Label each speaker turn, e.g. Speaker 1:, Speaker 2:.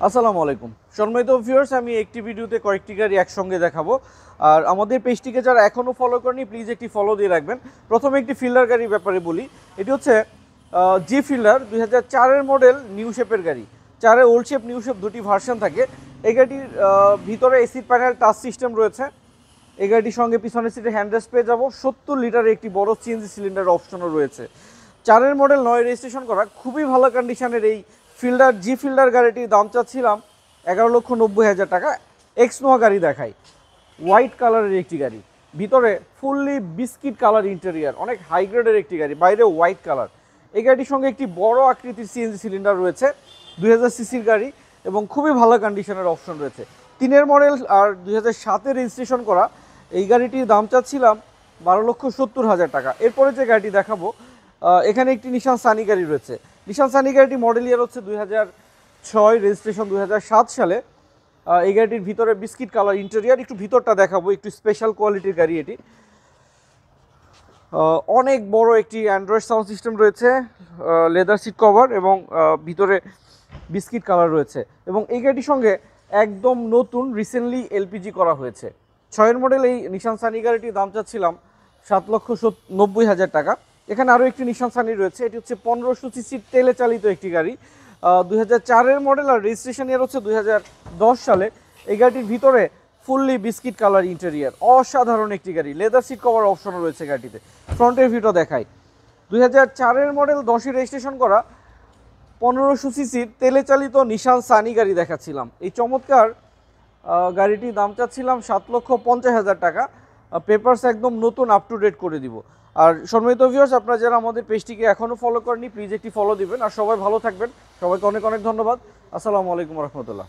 Speaker 1: আসসালামু আলাইকুম সম্মানিত ভিউয়ার্স, আমি একটি ভিডিওতে কয়েকটি গাড়ি একসঙ্গে দেখাবো। আর আমাদের পেজটিকে যারা এখনও ফলো করেনি প্লিজ একটি ফলো দিয়ে রাখবেন। প্রথমে একটি ফিল্ডার গাড়ির ব্যাপারে বলি। এটি হচ্ছে জি ফিল্ডার 2004-এর মডেল, নিউ শেপের গাড়ি। 4-এ ওল্ড শেপ নিউ শেপ দুটি ভার্সন থাকে। এই গাড়ির ভিতরে এসি প্যানেল টাচ সিস্টেম রয়েছে। এই গাড়িটির সঙ্গে পিছনের সিটে হ্যান্ডরেস্ট পেয়ে যাবো। 70 লিটারের একটি বড় সিএনজি সিলিন্ডার অপশনও রয়েছে। 4-এর মডেল, 9 রেজিস্ট্রেশন করা, খুবই ভালো কন্ডিশনের এই ফিল্ডার জি ফিল্ডার গাড়িটির দাম চাচ্ছিলাম 11,90,000 টাকা। এক্স নোয়া গাড়ি দেখাই, হোয়াইট কালারের একটি গাড়ি, ভিতরে ফুললি বিস্কিট কালার ইন্টেরিয়ার, অনেক হাই গ্রেডের একটি গাড়ি, বাইরে হোয়াইট কালার। এই গাড়িটির সঙ্গে একটি বড় আকৃতির সিএনজি সিলিন্ডার রয়েছে, 2000 সিসির গাড়ি এবং খুবই ভালো কন্ডিশনের অপশন রয়েছে। 3-এর মডেল আর 2007-এ রেজিস্ট্রেশন করা। এই গাড়িটির দাম চাচ্ছিলাম 12,70,000 টাকা। এরপরে যে গাড়িটি দেখাবো, এখানে একটি নিশান সানি গাড়ি রয়েছে। নিশান সানি গাড়িটি মডেল ইয়ার হচ্ছে 2006, রেজিস্ট্রেশন 2007 সালে। এই গাড়িটির ভিতরে বিস্কিট কালার ইন্টেরিয়ার, একটু ভিতরটা দেখাবো, একটু স্পেশাল কোয়ালিটির গাড়ি এটি। অনেক বড় একটি অ্যান্ড্রয়েড সাউন্ড সিস্টেম রয়েছে, লেদার সিট কভার এবং ভিতরে বিস্কিট কালার রয়েছে। এবং এই গাড়িটির সঙ্গে একদম নতুন রিসেন্টলি এলপিজি করা হয়েছে। 6-এর মডেল এই নিশান সানি গাড়িটির দাম চাচ্ছিলাম 7,90,000 টাকা। এখানে আরও একটি নিশান সানি রয়েছে, এটি হচ্ছে 1500 সিসির তেলে চালিত একটি গাড়ি, 2004-এর মডেল আর রেজিস্ট্রেশন ইয়ার হচ্ছে 2010 সালে। এই গাড়িটির ভিতরে ফুললি বিস্কিট কালার ইন্টেরিয়ার, অসাধারণ একটি গাড়ি, লেদার সিট কভার অপশনও রয়েছে গাড়িটিতে। ফ্রন্টের ভিউটা দেখাই, 2004-এর মডেল, 10-এ রেজিস্ট্রেশন করা, 1500 সিসির তেলে চালিত নিশান সানি গাড়ি দেখাচ্ছিলাম। এই চমৎকার গাড়িটির দাম চাচ্ছিলাম 7,50,000 টাকা। পেপারস একদম নতুন, আপ টু ডেট করে দিব। আর সম্মানিত ভিউয়ার্স, আপনারা যারা আমাদের পেজটিকে এখনও ফলো করেননি প্লিজ একটি ফলো দিবেন। আর সবাই ভালো থাকবেন, সবাইকে অনেক অনেক ধন্যবাদ। আসসালামু আলাইকুম রহমতুল্লাহ।